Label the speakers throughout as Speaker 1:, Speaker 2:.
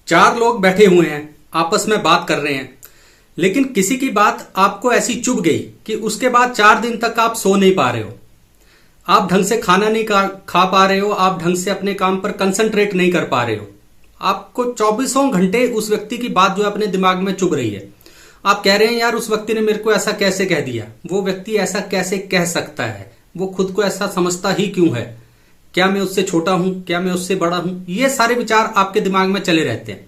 Speaker 1: चार लोग बैठे हुए हैं, आपस में बात कर रहे हैं, लेकिन किसी की बात आपको ऐसी चुभ गई कि उसके बाद 4 दिन तक आप सो नहीं पा रहे हो, आप ढंग से खाना नहीं खा पा रहे हो, आप ढंग से अपने काम पर कंसंट्रेट नहीं कर पा रहे हो। आपको 24 घंटे उस व्यक्ति की बात जो है अपने दिमाग में चुभ रही है। आप कह रहे हैं यार उस व्यक्ति ने मेरे को ऐसा कैसे कह दिया, वो व्यक्ति ऐसा कैसे कह सकता है, वो खुद को ऐसा समझता ही क्यों है, क्या मैं उससे छोटा हूं, क्या मैं उससे बड़ा हूं, ये सारे विचार आपके दिमाग में चले रहते हैं।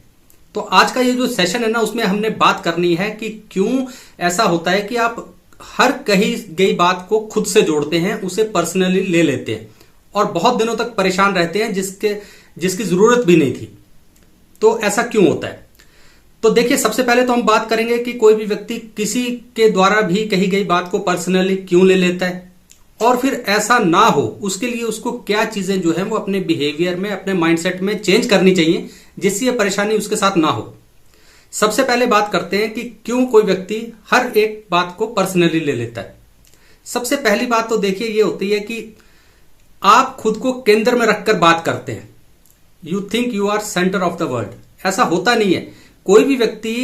Speaker 1: तो आज का ये जो सेशन है ना, उसमें हमने बात करनी है कि क्यों ऐसा होता है कि आप हर कही गई बात को खुद से जोड़ते हैं, उसे पर्सनली ले लेते हैं और बहुत दिनों तक परेशान रहते हैं जिसकी जरूरत भी नहीं थी। तो ऐसा क्यों होता है? तो देखिए, सबसे पहले तो हम बात करेंगे कि कोई भी व्यक्ति किसी के द्वारा भी कही गई बात को पर्सनली क्यों ले लेता है, और फिर ऐसा ना हो उसके लिए उसको क्या चीजें जो है वो अपने बिहेवियर में, अपने माइंडसेट में चेंज करनी चाहिए जिससे ये परेशानी उसके साथ ना हो। सबसे पहले बात करते हैं कि क्यों कोई व्यक्ति हर एक बात को पर्सनली ले लेता है। सबसे पहली बात तो देखिए ये होती है कि आप खुद को केंद्र में रखकर बात करते हैं। You think you are centre of the world. ऐसा होता नहीं है। कोई भी व्यक्ति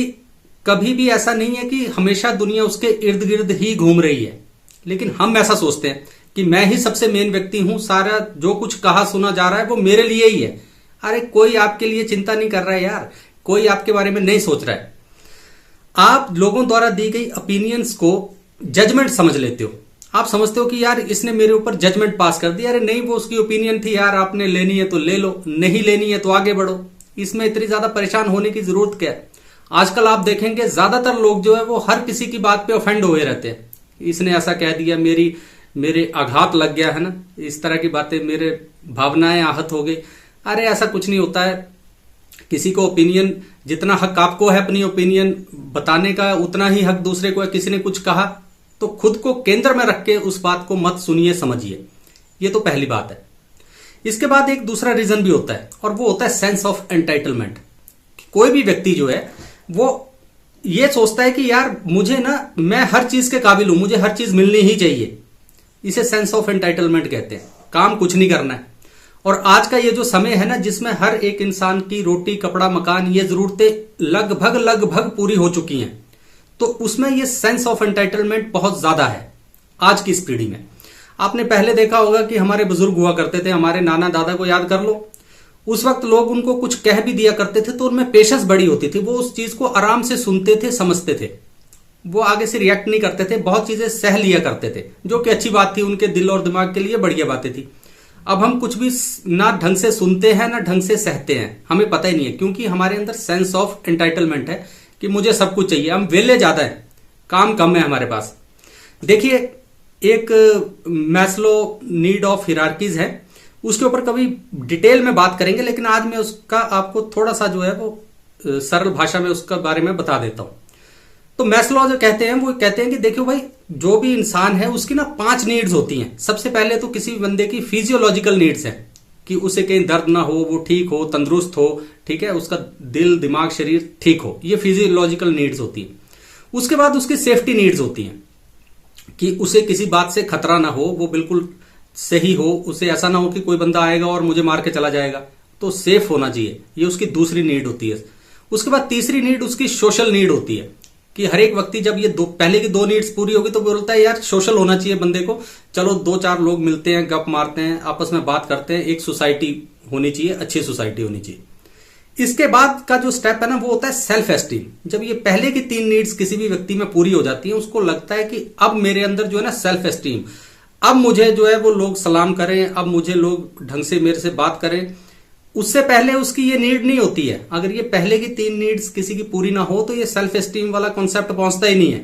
Speaker 1: कभी भी ऐसा नहीं है कि हमेशा दुनिया उसके इर्द गिर्द ही घूम रही है, लेकिन हम ऐसा सोचते हैं कि मैं ही सबसे मेन व्यक्ति हूं, सारा जो कुछ कहा सुना जा रहा है वो मेरे लिए ही है। अरे कोई आपके लिए चिंता नहीं कर रहा है यार, कोई आपके बारे में नहीं सोच रहा है। आप लोगों द्वारा दी गई ओपिनियंस को जजमेंट समझ लेते हो। आप समझते हो कि यार इसने मेरे ऊपर जजमेंट पास कर दिया, अरे नहीं वो उसकी ओपिनियन थी यार, आपने लेनी है तो ले लो, नहीं लेनी है तो आगे बढ़ो, इसमें इतनी ज्यादा परेशान होने की जरूरत क्या है। आजकल आप देखेंगे ज्यादातर लोग जो है वो हर किसी की बात पे ऑफेंड हुए रहते हैं। इसने ऐसा कह दिया, मेरे आघात लग गया है ना, इस तरह की बातें, मेरे भावनाएं आहत हो गई। अरे ऐसा कुछ नहीं होता है। किसी को ओपिनियन, जितना हक आपको है अपनी ओपिनियन बताने का, उतना ही हक दूसरे को है। किसी ने कुछ कहा तो खुद को केंद्र में रख के उस बात को मत सुनिए, समझिए। ये तो पहली बात है। इसके बाद एक दूसरा रीजन भी होता है, और वो होता है सेंस ऑफ एंटाइटलमेंट। कोई भी व्यक्ति जो है वो ये सोचता है कि यार मुझे ना, मैं हर चीज के काबिल हूं, मुझे हर चीज मिलनी ही चाहिए। इसे सेंस ऑफ एंटाइटलमेंट कहते हैं। काम कुछ नहीं करना है। और आज का ये जो समय है ना, जिसमें हर एक इंसान की रोटी, कपड़ा, मकान, ये जरूरतें लगभग पूरी हो चुकी हैं, तो उसमें ये सेंस ऑफ एंटाइटलमेंट बहुत ज्यादा है आज की इस पीढ़ी में। आपने पहले देखा होगा कि हमारे बुजुर्ग हुआ करते थे, हमारे नाना दादा को याद कर लो, उस वक्त लोग उनको कुछ कह भी दिया करते थे तो उनमें पेशेंस बड़ी होती थी। वो उस चीज को आराम से सुनते थे, समझते थे, वो आगे से रिएक्ट नहीं करते थे, बहुत चीजें सह लिया करते थे, जो कि अच्छी बात थी, उनके दिल और दिमाग के लिए बढ़िया बातें थी। अब हम कुछ भी ना ढंग से सुनते हैं ना ढंग से सहते हैं, हमें पता ही नहीं है, क्योंकि हमारे अंदर सेंस ऑफ एंटाइटलमेंट है कि मुझे सब कुछ चाहिए। हम वेले ज्यादा है, काम कम है हमारे पास। देखिए, एक मैस्लो नीड ऑफ हिरार्कीज है, उसके ऊपर कभी डिटेल में बात करेंगे, लेकिन आज मैं उसका आपको थोड़ा सा जो है वो सरल भाषा में उसका बारे में बता देता हूं। तो मैस्लो जो कहते हैं वो कहते हैं कि देखो भाई, जो भी इंसान है उसकी ना 5 नीड्स होती हैं। सबसे पहले तो किसी बंदे की फिजियोलॉजिकल नीड्स है कि उसे कहीं दर्द ना हो, वो ठीक हो, तंदुरुस्त हो, ठीक है, उसका दिल, दिमाग, शरीर ठीक हो, ये फिजियोलॉजिकल नीड्स होती हैं। उसके बाद उसकी सेफ्टी नीड्स होती हैं कि उसे किसी बात से खतरा ना हो, वो बिल्कुल सही हो, उसे ऐसा ना हो कि कोई बंदा आएगा और मुझे मार के चला जाएगा, तो सेफ होना चाहिए। ये उसकी दूसरी नीड होती है। उसके बाद तीसरी नीड उसकी सोशल नीड होती है कि हर एक व्यक्ति जब ये पहले की 2 नीड्स पूरी होगी तो बोलता है यार सोशल होना चाहिए बंदे को, चलो 2-4 लोग मिलते हैं, गप मारते हैं, आपस में बात करते हैं, एक सोसाइटी होनी चाहिए, अच्छी सोसाइटी होनी चाहिए। इसके बाद का जो स्टेप है ना, वो होता है सेल्फ एस्टीम। जब ये पहले की 3 नीड्स किसी भी व्यक्ति में पूरी हो जाती है, उसको लगता है कि अब मेरे अंदर जो है ना सेल्फ एस्टीम, अब मुझे जो है वो लोग सलाम करें, अब मुझे लोग ढंग से मेरे से बात करें। उससे पहले उसकी ये नीड नहीं होती है। अगर ये पहले की 3 नीड्स किसी की पूरी ना हो तो ये सेल्फ एस्टीम वाला कॉन्सेप्ट पहुंचता ही नहीं है।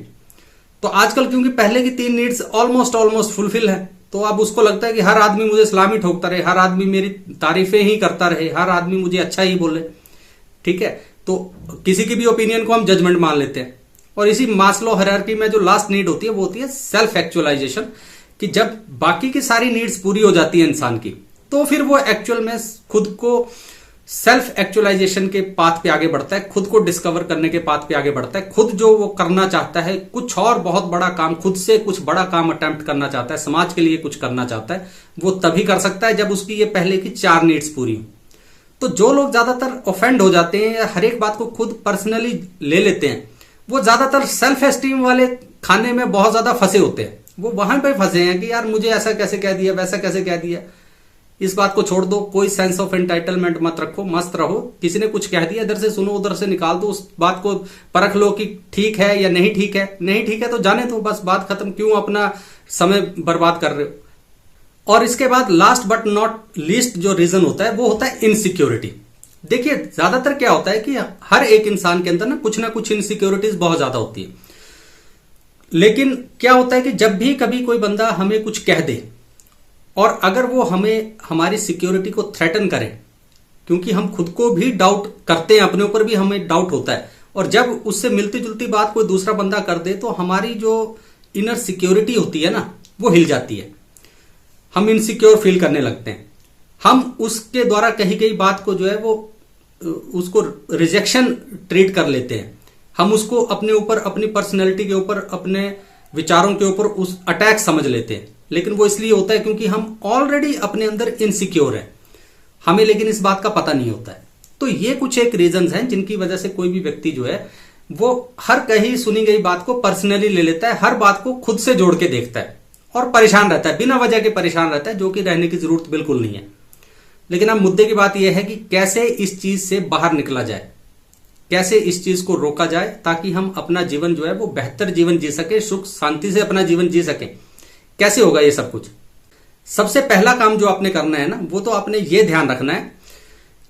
Speaker 1: तो आजकल क्योंकि पहले की 3 नीड्स ऑलमोस्ट फुलफिल है, तो अब उसको लगता है कि हर आदमी मुझे सलामी ठोकता रहे, हर आदमी मेरी तारीफें ही करता रहे, हर आदमी मुझे अच्छा ही बोले, ठीक है। तो किसी की भी ओपिनियन को हम जजमेंट मान लेते हैं। और इसी मास्लो हायरार्की में जो लास्ट नीड होती है वो होती है सेल्फ एक्चुअलाइजेशन, कि जब बाकी की सारी नीड्स पूरी हो जाती है इंसान की, तो फिर वो एक्चुअल में खुद को सेल्फ एक्चुअलाइजेशन के पाथ पे आगे बढ़ता है, खुद को डिस्कवर करने के पाथ पे आगे बढ़ता है। खुद जो वो करना चाहता है, कुछ और बहुत बड़ा काम, खुद से कुछ बड़ा काम अटेम्प्ट करना चाहता है, समाज के लिए कुछ करना चाहता है, वो तभी कर सकता है जब उसकी ये पहले की 4 नीड्स पूरी हो। तो जो लोग ज्यादातर ऑफेंड हो जाते हैं या हर एक बात को खुद पर्सनली ले लेते हैं, वो ज्यादातर सेल्फ एस्टीम वाले खाने में बहुत ज्यादा फंसे होते हैं। वो वहां पे फंसे हैं कि यार मुझे ऐसा कैसे कह दिया, वैसा कैसे कह दिया। इस बात को छोड़ दो, कोई सेंस ऑफ एंटाइटलमेंट मत रखो, मस्त रहो। किसी ने कुछ कह दिया, इधर से सुनो उधर से निकाल दो, उस बात को परख लो कि ठीक है या नहीं ठीक है। नहीं ठीक है तो जाने दो, बस बात खत्म, क्यों अपना समय बर्बाद कर रहे हो। और इसके बाद लास्ट बट नॉट लीस्ट जो रीजन होता है वो होता है इनसिक्योरिटी। देखिए ज्यादातर क्या होता है कि हर एक इंसान के अंदर ना कुछ इनसिक्योरिटीज बहुत ज्यादा होती है। लेकिन क्या होता है कि जब भी कभी कोई बंदा हमें कुछ कह दे और अगर वो हमें हमारी सिक्योरिटी को थ्रेटन करे, क्योंकि हम खुद को भी डाउट करते हैं, अपने ऊपर भी हमें डाउट होता है, और जब उससे मिलती जुलती बात कोई दूसरा बंदा कर दे तो हमारी जो इनर सिक्योरिटी होती है ना वो हिल जाती है। हम इनसिक्योर फील करने लगते हैं। हम उसके द्वारा कही गई बात को जो है वो उसको रिजेक्शन ट्रीट कर लेते हैं। हम उसको अपने ऊपर, अपनी पर्सनैलिटी के ऊपर, अपने विचारों के ऊपर उस अटैक समझ लेते हैं। लेकिन वो इसलिए होता है क्योंकि हम ऑलरेडी अपने अंदर इनसिक्योर है, हमें लेकिन इस बात का पता नहीं होता है। तो ये कुछ एक रीजंस हैं जिनकी वजह से कोई भी व्यक्ति जो है वो हर कहीं सुनी गई बात को पर्सनली ले लेता है, हर बात को खुद से जोड़ के देखता है और परेशान रहता है, बिना वजह के परेशान रहता है, जो कि रहने की जरूरत बिल्कुल नहीं है। लेकिन अब मुद्दे की बात यह है कि कैसे इस चीज से बाहर निकला जाए, कैसे इस चीज को रोका जाए ताकि हम अपना जीवन जो है वो बेहतर जीवन जी सके, सुख शांति से अपना जीवन जी सके। कैसे होगा ये सब कुछ? सबसे पहला काम जो आपने करना है ना, वो तो आपने ये ध्यान रखना है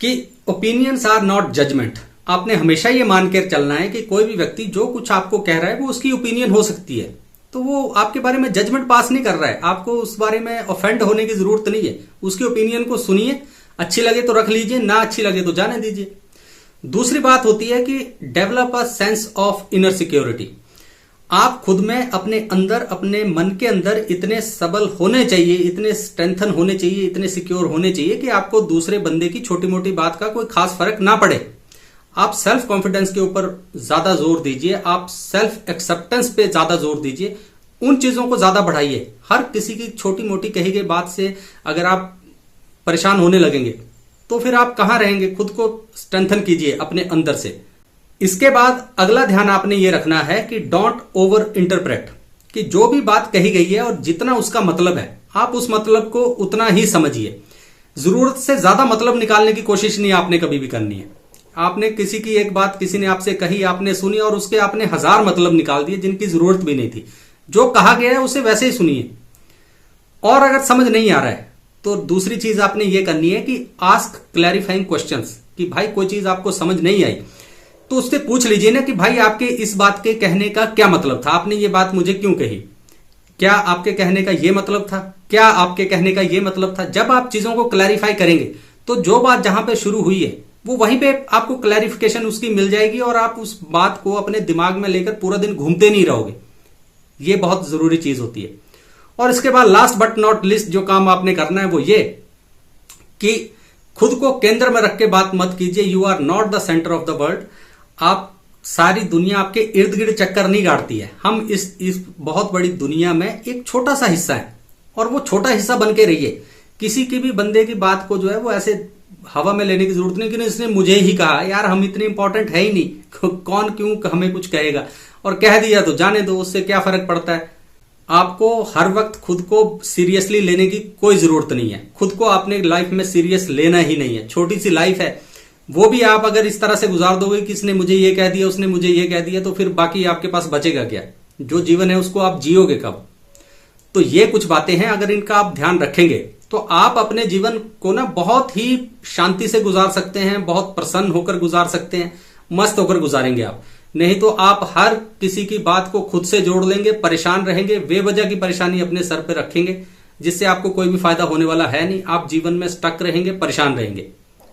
Speaker 1: कि ओपिनियंस आर नॉट जजमेंट। आपने हमेशा ये मान कर चलना है कि कोई भी व्यक्ति जो कुछ आपको कह रहा है वो उसकी ओपिनियन हो सकती है, तो वो आपके बारे में जजमेंट पास नहीं कर रहा है। आपको उस बारे में ऑफेंड होने की जरूरत नहीं है। उसकी ओपिनियन को सुनिए, अच्छी लगे तो रख लीजिए, ना अच्छी लगे तो जाने दीजिए। दूसरी बात होती है कि develop a sense of inner security. आप खुद में अपने अंदर, अपने मन के अंदर इतने सबल होने चाहिए, इतने स्ट्रेंथन होने चाहिए, इतने सिक्योर होने चाहिए कि आपको दूसरे बंदे की छोटी मोटी बात का कोई खास फर्क ना पड़े। आप सेल्फ कॉन्फिडेंस के ऊपर ज्यादा जोर दीजिए, आप सेल्फ एक्सेप्टेंस पे ज्यादा जोर दीजिए, उन चीजों को ज्यादा बढ़ाइए। हर किसी की छोटी मोटी कही गई बात से अगर आप परेशान होने लगेंगे तो फिर आप कहां रहेंगे? खुद को स्ट्रेंथन कीजिए अपने अंदर से। इसके बाद अगला ध्यान आपने ये रखना है कि डोंट ओवर इंटरप्रेट, कि जो भी बात कही गई है और जितना उसका मतलब है आप उस मतलब को उतना ही समझिए। जरूरत से ज्यादा मतलब निकालने की कोशिश नहीं आपने कभी भी करनी है। आपने किसी की एक बात किसी ने आपसे कही, आपने सुनी और उसके आपने 1000 मतलब निकाल दिए जिनकी जरूरत भी नहीं थी। जो कहा गया है उसे वैसे ही सुनिए। और अगर समझ नहीं आ रहा है तो दूसरी चीज आपने ये करनी है कि आस्क क्लैरिफाइंग क्वेश्चंस, कि भाई कोई चीज आपको समझ नहीं आई तो उससे पूछ लीजिए ना कि भाई आपके इस बात के कहने का क्या मतलब था, आपने ये बात मुझे क्यों कही, क्या आपके कहने का ये मतलब था, क्या आपके कहने का ये मतलब था। जब आप चीजों को क्लैरिफाई करेंगे तो जो बात जहां पे शुरू हुई है वो वहीं पे आपको क्लैरिफिकेशन उसकी मिल जाएगी और आप उस बात को अपने दिमाग में लेकर पूरा दिन घूमते नहीं रहोगे। ये बहुत जरूरी चीज होती है। और इसके बाद लास्ट बट नॉट लिस्ट जो काम आपने करना है वो ये कि खुद को केंद्र में रख के बात मत कीजिए। You are not the centre of the world. आप, सारी दुनिया आपके इर्द गिर्द चक्कर नहीं काटती है। हम इस बहुत बड़ी दुनिया में एक छोटा सा हिस्सा है और वो छोटा हिस्सा बन के रहिए। किसी की भी बंदे की बात को जो है वो ऐसे हवा में लेने की जरूरत नहीं कि इसने मुझे ही कहा, यार हम इतने इंपॉर्टेंट है ही नहीं, कौन क्यों हमें कुछ कहेगा, और कह दिया तो जाने दो, उससे क्या फर्क पड़ता है। आपको हर वक्त खुद को सीरियसली लेने की कोई जरूरत नहीं है। खुद को आपने लाइफ में सीरियस लेना ही नहीं है। छोटी सी लाइफ है, वो भी आप अगर इस तरह से गुजार दोगे कि इसने मुझे ये कह दिया, उसने मुझे ये कह दिया, तो फिर बाकी आपके पास बचेगा क्या? जो जीवन है उसको आप जियोगे कब? तो ये कुछ बातें हैं, अगर इनका आप ध्यान रखेंगे तो आप अपने जीवन को ना बहुत ही शांति से गुजार सकते हैं, बहुत प्रसन्न होकर गुजार सकते हैं, मस्त होकर गुजारेंगे आप। नहीं तो आप हर किसी की बात को खुद से जोड़ लेंगे, परेशान रहेंगे, बेवजह की परेशानी अपने सर पे रखेंगे, जिससे आपको कोई भी फायदा होने वाला है नहीं। आप जीवन में स्टक रहेंगे, परेशान रहेंगे,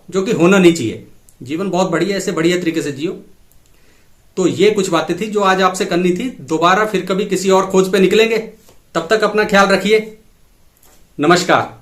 Speaker 1: जो कि होना नहीं चाहिए। जीवन बहुत बढ़िया, ऐसे बढ़िया तरीके से जियो। तो ये कुछ बातें थी जो आज आपसे करनी थी। दोबारा फिर कभी किसी और खोज पे निकलेंगे। तब तक अपना ख्याल रखिए। नमस्कार।